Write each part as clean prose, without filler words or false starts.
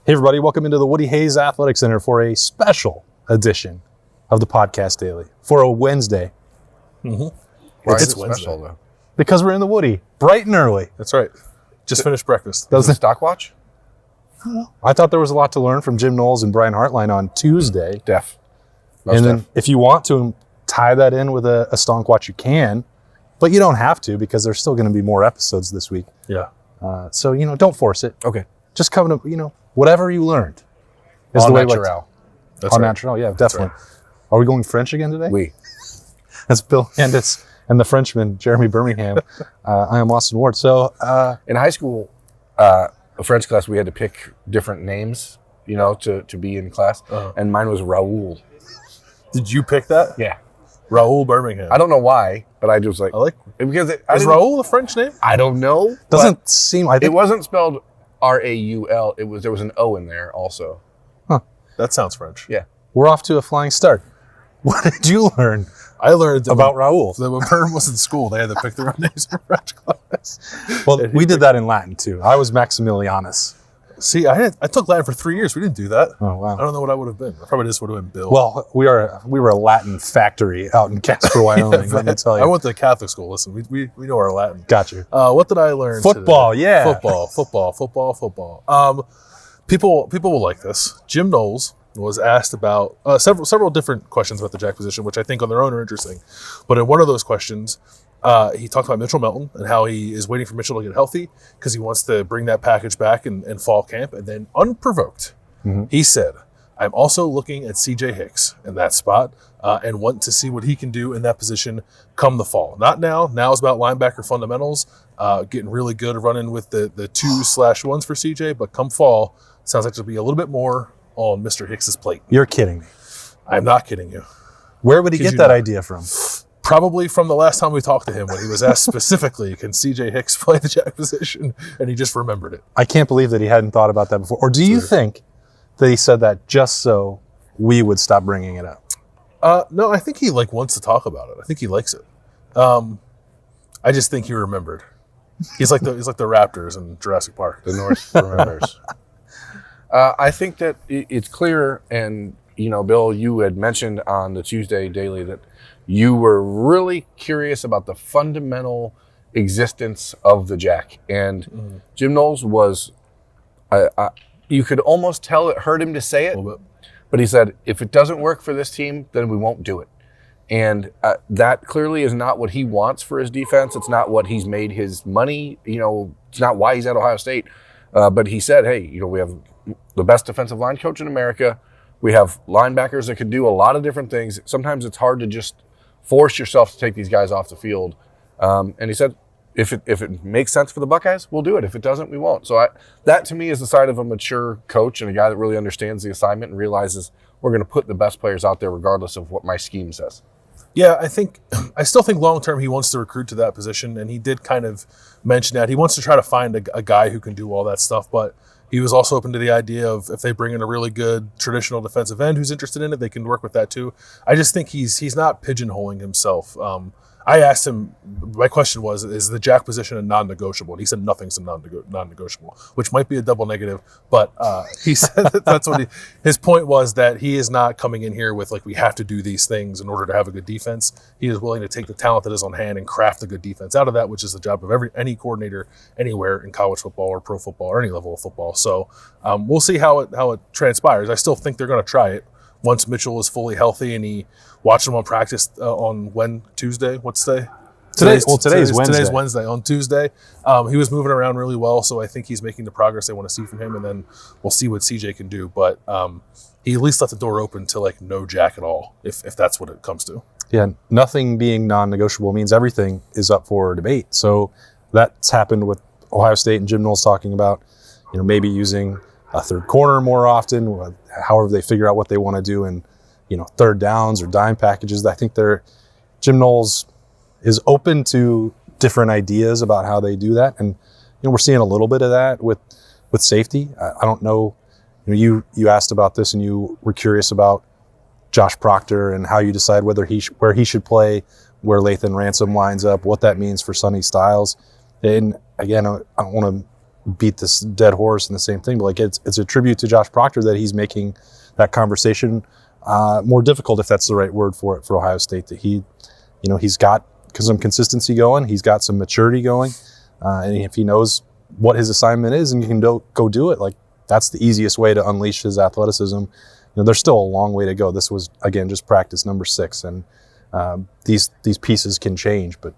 Hey everybody, welcome into the Woody Hayes Athletic Center for a special edition of the Podcast Daily for a Wednesday. Mm-hmm. Why is it special though? Because we're in the Woody, bright and early. That's right. Just finished breakfast. That was a stock watch? I thought there was a lot to learn from Jim Knowles and Brian Hartline on Tuesday. Then if you want to tie that in with a stonk watch, you can, but you don't have to because there's still going to be more episodes this week. Yeah. So, don't force it. Okay. Just come to, whatever you learned. Is the way natural. That's right. Natural, yeah, definitely. Right. Are we going French again today? Oui. That's Bill Landis and the Frenchman, Jeremy Birmingham. I am Austin Ward. So in high school, a French class, we had to pick different names, to be in class. Uh-huh. And mine was Raoul. Did you pick that? Yeah. Raoul Birmingham. I don't know why, but I just because is Raoul a French name? I don't know. Doesn't seem like it wasn't spelled Raul. There was an O in there also. Huh. That sounds French. Yeah. We're off to a flying start. What did you learn? I learned about Raoul. That when Bern was in school, they had to pick their own names in French class. Well, we did that in Latin too. I was Maximilianus. See, I took Latin for 3 years. We didn't do that. Oh, wow. I don't know what I would have been. I probably just would have been Bill. Well, we were a Latin factory out in Casper, Wyoming, let me tell you. I went to Catholic school. Listen, we know our Latin. Got you. What did I learn Football, today? yeah. Football. People will like this. Jim Knowles was asked about several different questions about the jack position, which I think on their own are interesting. But in one of those questions, he talked about Mitchell Melton and how he is waiting for Mitchell to get healthy because he wants to bring that package back in fall camp. And then unprovoked, he said, I'm also looking at CJ Hicks in that spot and want to see what he can do in that position come the fall. Not now. Now is about linebacker fundamentals, getting really good at running with the 2/1s for CJ. But come fall, sounds like there'll be a little bit more on Mr. Hicks's plate. You're kidding me. I'm not kidding you. Where would he get that idea from? Probably from the last time we talked to him when he was asked specifically, can CJ Hicks play the jack position? And he just remembered it. I can't believe that he hadn't thought about that before. Or do you think that he said that just so we would stop bringing it up? No, I think he wants to talk about it. I think he likes it. I just think he remembered. He's like the Raptors in Jurassic Park. The North remembers. I think that it's clear, and Bill, you had mentioned on the Tuesday Daily that you were really curious about the fundamental existence of the jack. And Jim Knowles was, you could almost tell it hurt him to say it, but he said, if it doesn't work for this team, then we won't do it. And that clearly is not what he wants for his defense. It's not what he's made his money. It's not why he's at Ohio State. But he said, hey, we have the best defensive line coach in America. We have linebackers that can do a lot of different things. Sometimes it's hard to just force yourself to take these guys off the field. And he said, if it makes sense for the Buckeyes, we'll do it. If it doesn't, we won't. So that to me is the side of a mature coach and a guy that really understands the assignment and realizes we're going to put the best players out there regardless of what my scheme says. Yeah, I still think long-term he wants to recruit to that position, and he did kind of mention that. He wants to try to find a guy who can do all that stuff, but he was also open to the idea of if they bring in a really good traditional defensive end who's interested in it, they can work with that too. I just think he's not pigeonholing himself. I asked him, my question was, is the jack position a non-negotiable? And he said nothing's a non-negotiable, which might be a double negative, but he said that's what his point was, that he is not coming in here with we have to do these things in order to have a good defense. He is willing to take the talent that is on hand and craft a good defense out of that, which is the job of any coordinator anywhere in college football or pro football or any level of football. So we'll see how it transpires. I still think they're going to try it once Mitchell is fully healthy, and he watched him on practice on Tuesday. What's today? Today's Wednesday. Today's Wednesday. On Tuesday, he was moving around really well, so I think he's making the progress they want to see from him, and then we'll see what CJ can do. But he at least left the door open to no jack at all, if that's what it comes to. Yeah, nothing being non-negotiable means everything is up for debate. So that's happened with Ohio State and Jim Knowles talking about, maybe using a third corner more often, however they figure out what they want to do in, third downs or dime packages. I think Jim Knowles is open to different ideas about how they do that. And, we're seeing a little bit of that with safety. I don't know, you asked about this and you were curious about Josh Proctor and how you decide where he should play, where Lathan Ransom lines up, what that means for Sonny Styles. And again, I don't want to beat this dead horse and the same thing, but like it's a tribute to Josh Proctor that he's making that conversation more difficult, if that's the right word for it, for Ohio State. That he's got some consistency going, he's got some maturity going, and if he knows what his assignment is and you can go do it, like that's the easiest way to unleash his athleticism. There's still a long way to go. This was, again, just practice number 6, and these pieces can change. But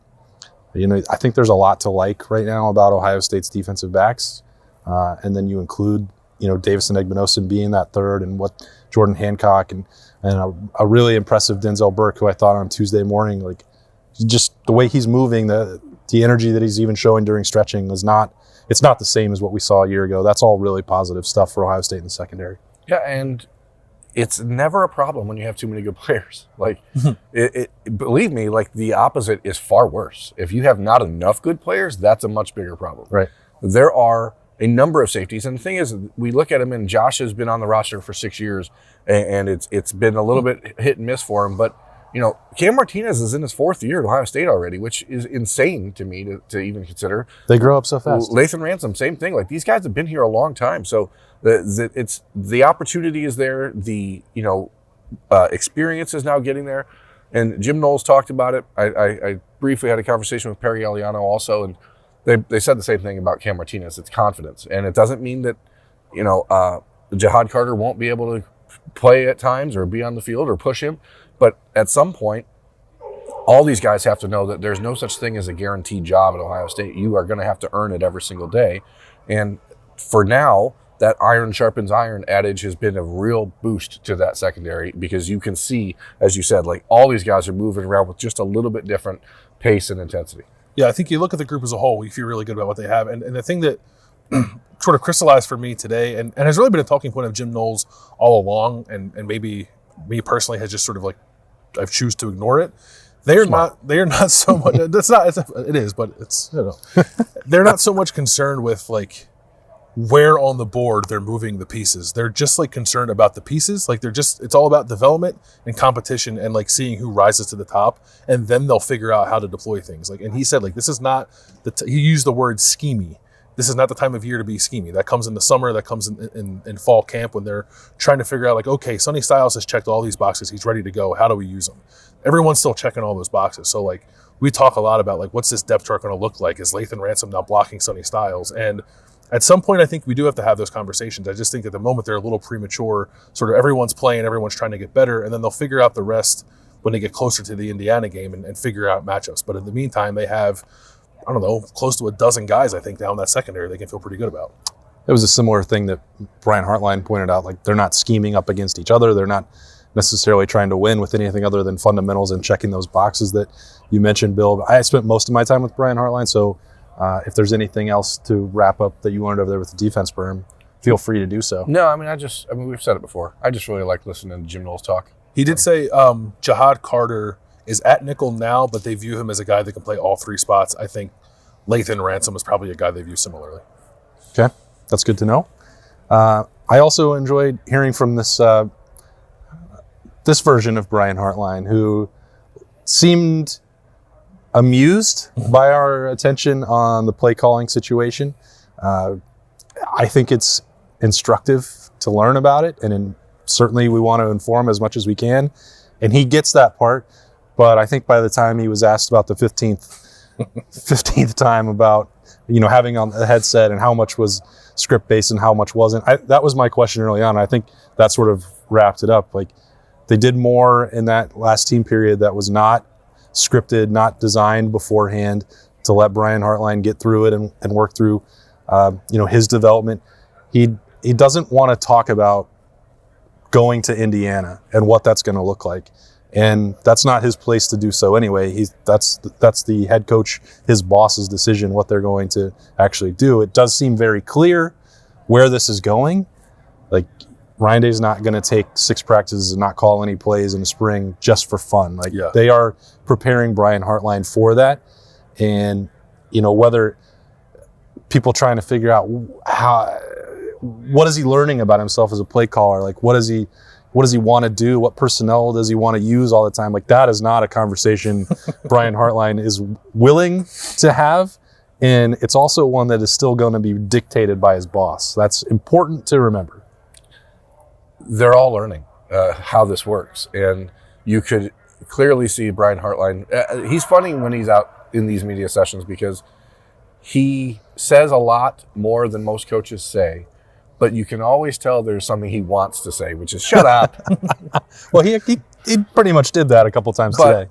I think there's a lot to like right now about Ohio State's defensive backs, and then you include Davison Eggbenosin being that third, and what Jordan Hancock and a really impressive Denzel Burke, who I thought on Tuesday morning, like just the way he's moving, the energy that he's even showing during stretching it's not the same as what we saw a year ago. That's all really positive stuff for Ohio State in the secondary. Yeah, and it's never a problem when you have too many good players. Like, believe me, like the opposite is far worse. If you have not enough good players, that's a much bigger problem. Right. There are a number of safeties, and the thing is, we look at him, and Josh has been on the roster for 6 years, and it's been a little bit hit and miss for him. But Cam Martinez is in his 4th year at Ohio State already, which is insane to me to even consider. They grow up so fast. Lathan Ransom, same thing. Like, these guys have been here a long time, so the opportunity is there. The experience is now getting there, and Jim Knowles talked about it. I briefly had a conversation with Perry Eliano also, and they said the same thing about Cam Martinez. It's confidence, and it doesn't mean that Jihad Carter won't be able to play at times or be on the field or push him, but at some point, all these guys have to know that there's no such thing as a guaranteed job at Ohio State. You are going to have to earn it every single day, and for now, that iron sharpens iron adage has been a real boost to that secondary, because you can see, as you said, like all these guys are moving around with just a little bit different pace and intensity. Yeah, I think you look at the group as a whole, you feel really good about what they have. And the thing that sort of crystallized for me today, and has really been a talking point of Jim Knowles all along, and maybe me personally has just sort of like, I choose to ignore it. They are not so much, it is, but it's, they're not so much concerned with like where on the board they're moving the pieces. They're just like concerned about the pieces. Like it's all about development and competition and like seeing who rises to the top, and then they'll figure out how to deploy things. Like, and he said, like, this is not he used the word schemey. This is not the time of year to be schemey. That comes in the summer, that comes in fall camp, when they're trying to figure out like, okay, Sonny Styles has checked all these boxes. He's ready to go. How do we use him? Everyone's still checking all those boxes. So like, we talk a lot about like, what's this depth chart going to look like? Is Lathan Ransom now blocking Sonny Styles? And at some point, I think we do have to have those conversations. I just think at the moment they're a little premature. Sort of everyone's playing, everyone's trying to get better, and then they'll figure out the rest when they get closer to the Indiana game and figure out matchups. But in the meantime, they have, I don't know, close to a dozen guys, I think, down that secondary they can feel pretty good about. It was a similar thing that Brian Hartline pointed out. Like, they're not scheming up against each other. They're not necessarily trying to win with anything other than fundamentals and checking those boxes that you mentioned, Bill. I spent most of my time with Brian Hartline, so if there's anything else to wrap up that you wanted over there with the defense, Berm, feel free to do so. No, I mean, we've said it before. I just really like listening to Jim Knowles talk. He did say Jihad Carter is at nickel now, but they view him as a guy that can play all 3 spots. I think Lathan Ransom is probably a guy they view similarly. Okay, that's good to know. I also enjoyed hearing from this version of Brian Hartline, who seemed amused by our attention on the play calling situation. I think it's instructive to learn about it, and certainly we want to inform as much as we can. And he gets that part, but I think by the time he was asked about the 15th time about having on the headset and how much was script based and how much wasn't, that was my question early on. I think that sort of wrapped it up. Like, they did more in that last team period that was not scripted, not designed beforehand, to let Brian Hartline get through it and work through his development. He doesn't want to talk about going to Indiana and what that's going to look like, and that's not his place to do so anyway. That's the head coach, his boss's decision, what they're going to actually do. It does seem very clear where this is going. Like, Ryan Day's not going to take 6 practices and not call any plays in the spring just for fun. Like, They are preparing Brian Hartline for that. And, whether people trying to figure out what is he learning about himself as a play caller? Like, what does he want to do? What personnel does he want to use all the time? Like, that is not a conversation Brian Hartline is willing to have. And it's also one that is still going to be dictated by his boss. That's important to remember. They're all learning how this works. And you could clearly see Brian Hartline. He's funny when he's out in these media sessions because he says a lot more than most coaches say. But you can always tell there's something he wants to say, which is shut up. Well, he pretty much did that a couple times today.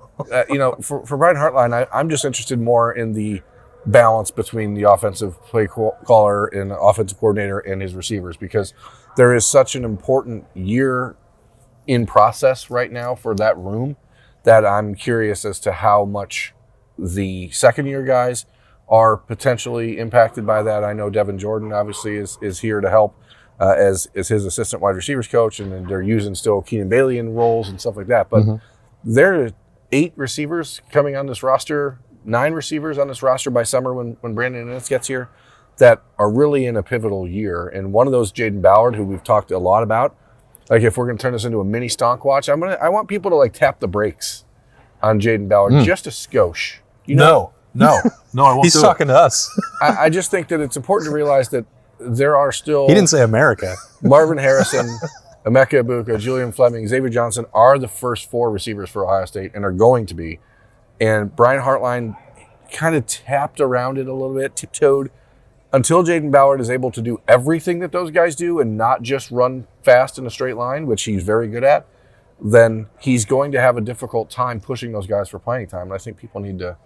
For Brian Hartline, I'm just interested more in the balance between the offensive play caller and offensive coordinator and his receivers, because there is such an important year in process right now for that room that I'm curious as to how much the second-year guys are potentially impacted by that. I know Devin Jordan obviously is here to help as his assistant wide receivers coach, and then they're using still Keenan Bailey in roles and stuff like that. But there are 8 receivers coming on this roster, 9 receivers on this roster by summer when Brandon Innes gets here, that are really in a pivotal year. And one of those, Jaden Ballard, who we've talked a lot about. Like, if we're going to turn this into a mini stonk watch, I want people to like tap the brakes on Jaden Ballard just a skosh. You know? No, I won't. He's talking to us. I just think that it's important to realize that there are still. He didn't say America. Marvin Harrison, Emeka Ibuka, Julian Fleming, Xavier Johnson are the first 4 receivers for Ohio State and are going to be. And Brian Hartline kind of tapped around it a little bit, tiptoed, until Jaden Ballard is able to do everything that those guys do and not just run fast in a straight line, which he's very good at, then he's going to have a difficult time pushing those guys for playing time. And I think people need to,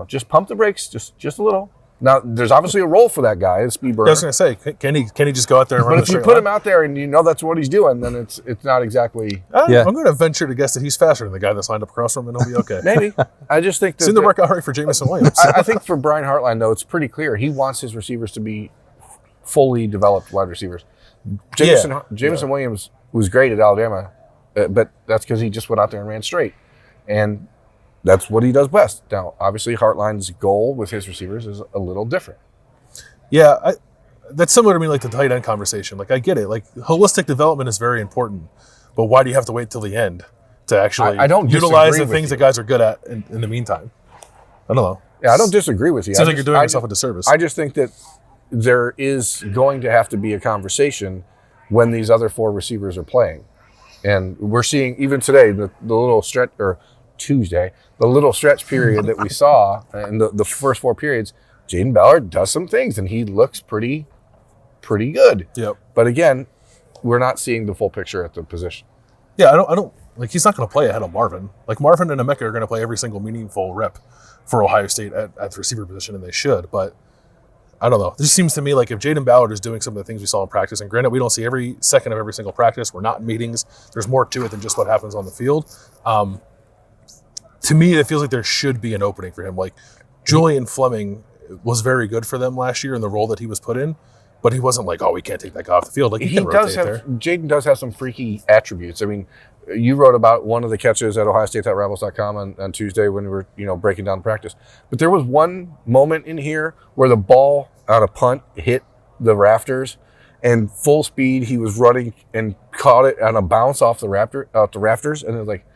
just pump the brakes just a little. Now, there's obviously a role for that guy, a speed burner. I was going to say, can he just go out there and run But if you put him out there and that's what he's doing, then it's not exactly. I'm going to venture to guess that he's faster than the guy that's lined up across from him, and he'll be okay. Maybe. I just think that. Seemed to work out right for Jameson Williams. I think for Brian Hartline, though, it's pretty clear. He wants his receivers to be fully developed wide receivers. Jameson Williams was great at Alabama, but that's because he just went out there and ran straight. And that's what he does best. Now, obviously, Hartline's goal with his receivers is a little different. Yeah, that's similar to me, like the tight end conversation. Like, I get it. Like, holistic development is very important, but why do you have to wait till the end to actually I don't utilize the disagree things with that guys are good at in the meantime? I don't know. Yeah, I don't disagree with you. Seems like you're doing yourself a disservice. I just think that there is going to have to be a conversation when these other 4 receivers are playing. And we're seeing, even today, the little stretch, or Tuesday, the little stretch period that we saw in the first 4 periods, Jaden Ballard does some things, and he looks pretty good. Yep. But again, we're not seeing the full picture at the position. Yeah, I don't like, he's not going to play ahead of Marvin. Like, Marvin and Emeka are going to play every single meaningful rep for Ohio State at the receiver position, and they should. But I don't know. It just seems to me like if Jaden Ballard is doing some of the things we saw in practice, and granted, we don't see every second of every single practice. We're not in meetings. There's more to it than just what happens on the field. To me, it feels like there should be an opening for him. Like, Julian Fleming was very good for them last year in the role that he was put in, but he wasn't like, oh, we can't take that guy off the field. Like, he can rotate there. Jaden does have some freaky attributes. I mean, you wrote about one of the catches at OhioState.Rebels.com on Tuesday when we were, breaking down practice. But there was one moment in here where the ball on a punt hit the rafters, and full speed he was running and caught it on a bounce off the rafters, and it was like,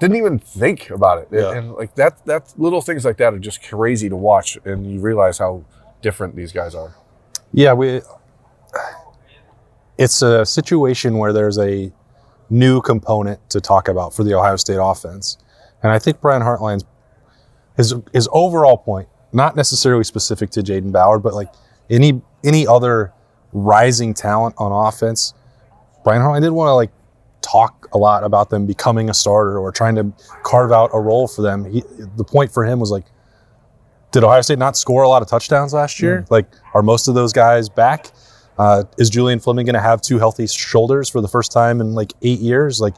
didn't even think about it. Yeah. And like that's little things like that are just crazy to watch, and you realize how different these guys are. Yeah, it's a situation where there's a new component to talk about for the Ohio State offense. And I think Brian Hartline's his overall point, not necessarily specific to Jaden Ballard, but like any other rising talent on offense, Brian Hartline didn't want to like talk a lot about them becoming a starter or trying to carve out a role for them. The point for him was like, did Ohio State not score a lot of touchdowns last year? Like, are most of those guys back? Is Julian Fleming going to have 2 healthy shoulders for the first time in like 8 years? Like,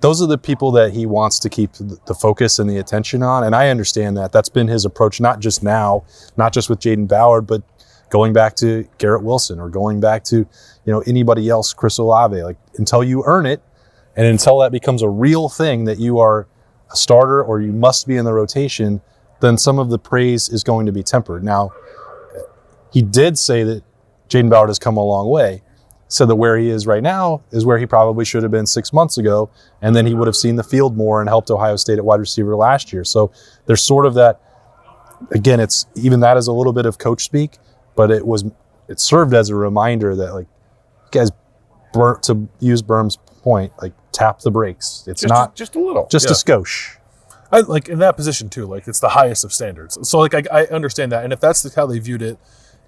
those are the people that he wants to keep the focus and the attention on. And I understand that. That's been his approach, not just now, not just with Jaden Ballard, but going back to Garrett Wilson or going back to, anybody else, Chris Olave. Like, until you earn it and until that becomes a real thing that you are a starter or you must be in the rotation, then some of the praise is going to be tempered. Now, he did say that Jaden Ballard has come a long way. So that where he is right now is where he probably should have been 6 months ago, and then he would have seen the field more and helped Ohio State at wide receiver last year. So there's sort of that again, it's even that is a little bit of coach speak, but it served as a reminder that like, guys, to use Berm's point, like tap the brakes. It's not just a little, just a skosh. I like in that position too. Like it's the highest of standards. So like I understand that, and if that's how they viewed it,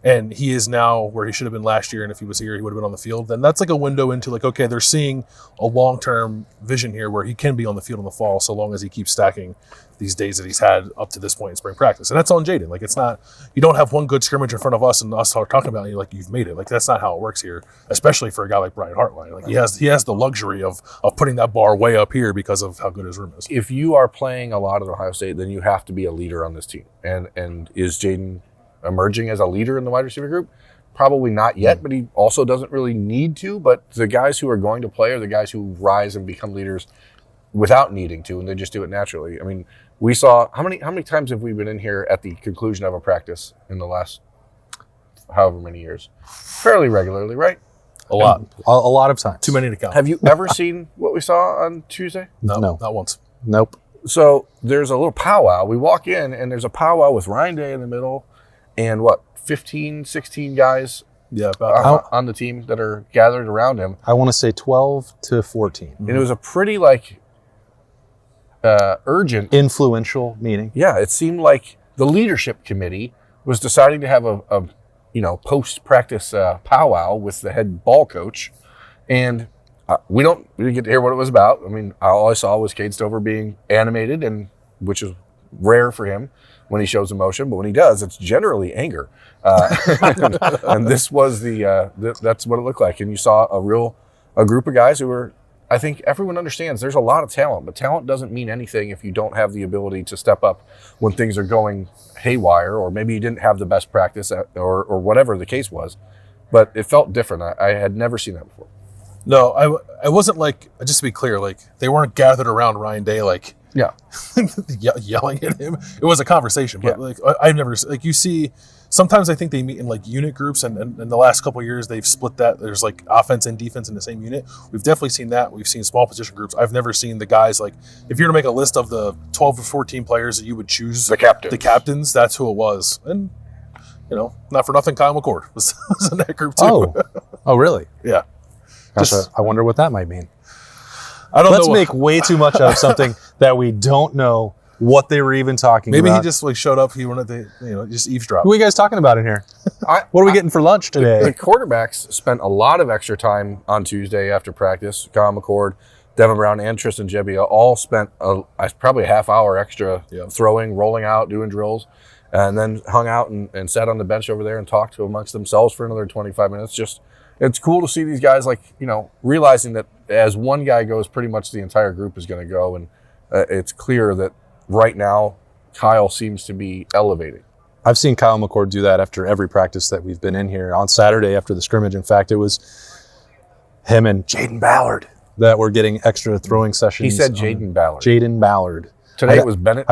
and he is now where he should have been last year, and if he was here, he would have been on the field. Then that's like a window into like, okay, they're seeing a long-term vision here where he can be on the field in the fall, so long as he keeps stacking these days that he's had up to this point in spring practice. And that's on Jaden. Like it's not, you don't have one good scrimmage in front of us and us talking about it, and you're like, you've made it. Like that's not how it works here, especially for a guy like Brian Hartline. Like he has the luxury of putting that bar way up here because of how good his room is. If you are playing a lot at Ohio State, then you have to be a leader on this team. And is Jaden emerging as a leader in the wide receiver group? Probably not yet, but he also doesn't really need to. But the guys who are going to play are the guys who rise and become leaders without needing to, and they just do it naturally. I mean, we saw how many times have we been in here at the conclusion of a practice in the last however many years? Fairly regularly, right? A lot. A lot of times. Too many to count. Have you ever seen what we saw on Tuesday? No, No. not once. Nope. So there's a little powwow. We walk in, and there's a powwow with Ryan Day in the middle, and 15, 16 guys Yeah, about on the team that are gathered around him. I want to say 12 to 14. And it was a pretty urgent, Influential meeting. yeah, it seemed like the leadership committee was deciding to have a post-practice powwow with the head ball coach. And we didn't get to hear what it was about. I mean, all I saw was Cade Stover being animated, and which is rare for him when he shows emotion, but when he does, it's generally anger. And this was that's what it looked like. And you saw a group of guys who were, I think everyone understands there's a lot of talent, but talent doesn't mean anything if you don't have the ability to step up when things are going haywire, or maybe you didn't have the best practice or whatever the case was. But it felt different. I had never seen that before. No, I wasn't like, just to be clear, like they weren't gathered around Ryan Day like Yeah. yelling at him. It was a conversation, but like I've never, like you see, sometimes I think they meet in like unit groups, and in the last couple of years they've split that. There's like offense and defense in the same unit. We've definitely seen that. We've seen small position groups. I've never seen the guys like, if you're to make a list of the 12 or 14 players that you would choose, The captains, that's who it was. And not for nothing, Kyle McCord was in that group too. Oh, really? Yeah. Gosh, I wonder what that might mean. I don't know. Let's make way too much out of something that we don't know what they were even talking about. Maybe he just like showed up. He wanted to, just eavesdrop. Who are you guys talking about in here? What are we getting for lunch today? The quarterbacks spent a lot of extra time on Tuesday after practice. Kyle McCord, Devin Brown, and Tristan Gebbia all spent probably a half hour extra throwing, rolling out, doing drills, and then hung out and sat on the bench over there and talked to amongst themselves for another 25 minutes. It's cool to see these guys realizing that as one guy goes, pretty much the entire group is going to go. And it's clear that right now Kyle seems to be elevating. I've seen Kyle McCord do that after every practice that we've been in here. On Saturday after the scrimmage, in fact, it was him and Jaden Ballard that were getting extra throwing sessions. He said Jaden Ballard. Jaden Ballard. Today it was Bennett.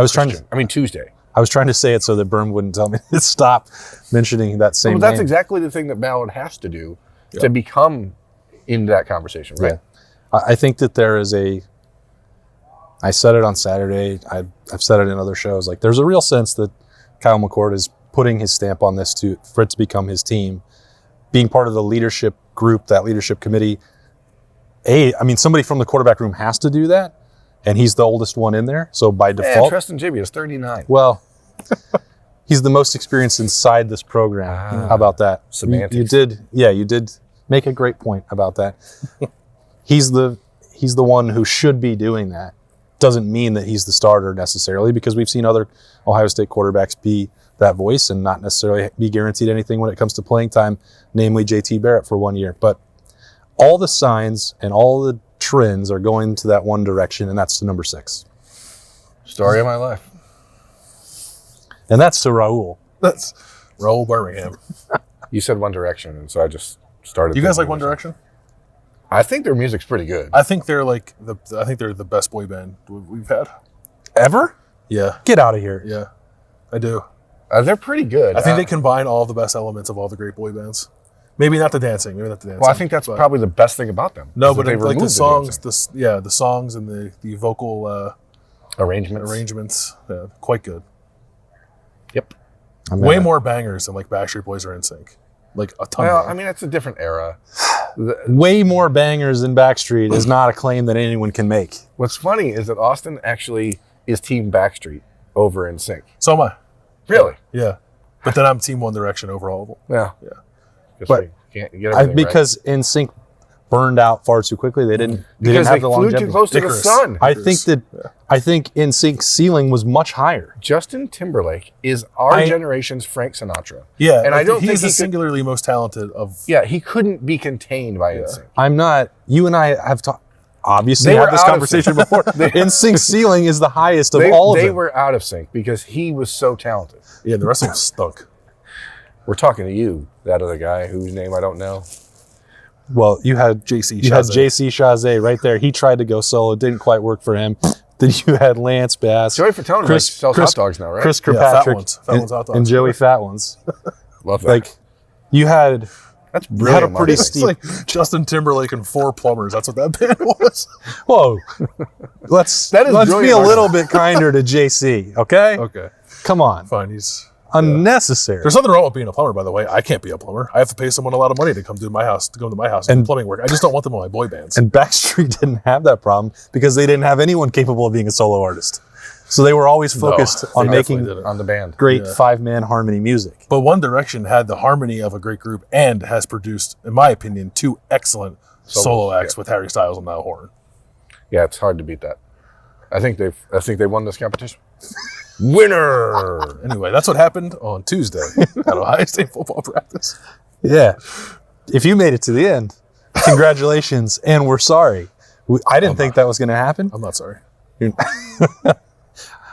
Tuesday. I was trying to say it so that Berm wouldn't tell me to stop mentioning that same Well, that's name. exactly the thing that Ballard has to do to become in that conversation, right? Yeah. I think that there is I said it on Saturday, I've said it in other shows, like there's a real sense that Kyle McCord is putting his stamp on this for it to become his team, being part of the leadership group, that leadership committee. Somebody from the quarterback room has to do that, and he's the oldest one in there, so by default. Tristan Gebbia is 39. Well, he's the most experienced inside this program. How about that? Semantics. You did make a great point about that. He's the one who should be doing that. Doesn't mean that he's the starter necessarily, because we've seen other Ohio State quarterbacks be that voice and not necessarily be guaranteed anything when it comes to playing time, namely JT Barrett for 1 year. But all the signs and all the trends are going to that one direction, and that's to number 6. Story of my life. And that's to Raul. That's Raul Birmingham. You said One Direction, and so I just started. You guys like One Direction? I think their music's pretty good. I think they're the best boy band we've had. Ever? Yeah. Get out of here. Yeah. I do. They're pretty good. I think they combine all the best elements of all the great boy bands. Maybe not the dancing. Well, I think that's probably the best thing about them. No, but like the songs, the songs and the vocal arrangements, quite good. Yep. Way more bangers than like Backstreet Boys or NSYNC. Like a ton. Well, I mean, that's a different era. Way more bangers than Backstreet is not a claim that anyone can make. What's funny is that Austin actually is Team Backstreet over NSYNC. So am I. Really? Yeah. But then I'm Team One Direction over all of them. Yeah. Yeah. But can't get everything because NSYNC burned out far too quickly. They didn't because have they the flew longevity. too close to the Icarus. sun. I think NSYNC's ceiling was much higher. Justin Timberlake is our generation's Frank Sinatra. Yeah. And I don't think he's the he could, singularly most talented of. yeah, he couldn't be contained by NSYNC. I'm not. You and I have obviously They had were this out of conversation before. NSYNC's ceiling is the highest of all of them. They were out of sync because he was so talented. Yeah, the rest of them stunk. We're talking to you, that other guy whose name I don't know. Well, you had JC Chazé right there. He tried to go solo, didn't quite work for him. Then you had Lance Bass, Joey Fatone sells hot dogs now, right? Chris Yeah, Kirkpatrick, Fat Ones hot dogs. and Joey Fat Ones. Love that. Like you had That's you brilliant. had a pretty marketing. It's like Justin Timberlake and 4 plumbers. That's what that band was. whoa. Let's That is be brilliant a marketing. little bit kinder to JC, okay? Okay. Come on. Fine. He's Unnecessary. There's nothing wrong with being a plumber, by the way. I can't be a plumber. I have to pay someone a lot of money to come to my house and do plumbing work. I just don't want them on my boy bands. And Backstreet didn't have that problem because they didn't have anyone capable of being a solo artist. So they were always focused on they making definitely didn't. on the band. great Yeah. 5-man harmony music. But One Direction had the harmony of a great group and has produced, in my opinion, 2 excellent solo acts with Harry Styles on that horn. Yeah, it's hard to beat that. I think they won this competition. Winner. Anyway, that's what happened on Tuesday at Ohio State football practice. Yeah. If you made it to the end, congratulations, and we're sorry. I didn't think that was going to happen. I'm not sorry.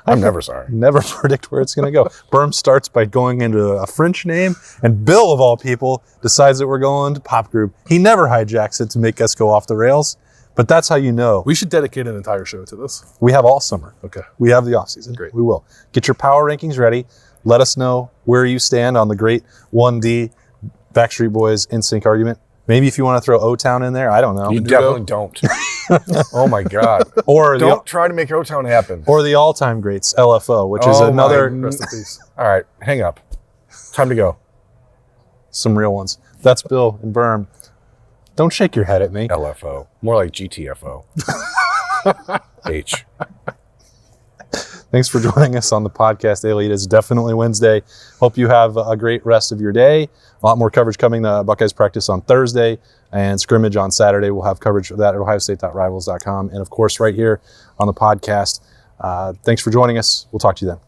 I'm never sorry. Never predict where it's going to go. Berm starts by going into a French name, and Bill, of all people, decides that we're going to pop group. He never hijacks it to make us go off the rails, but that's how you know. We should dedicate an entire show to this. We have all summer. Okay. We have the off season. Great. We will. Get your power rankings ready. Let us know where you stand on the great 1D Backstreet Boys NSYNC argument. Maybe if you want to throw O-Town in there, I don't know. You definitely don't. Oh my God. Or Don't try to make O-Town happen. or the all-time greats, LFO, which is Oh, another Rest in peace. All right, hang up. Time to go. some real ones. That's Bill and Berm. Don't shake your head at me. LFO. More like GTFO. H. Thanks for joining us on the podcast daily. It is definitely Wednesday. Hope you have a great rest of your day. A lot more coverage coming. The Buckeyes practice on Thursday and scrimmage on Saturday. We'll have coverage of that at ohiostate.rivals.com. And of course, right here on the podcast. Thanks for joining us. We'll talk to you then.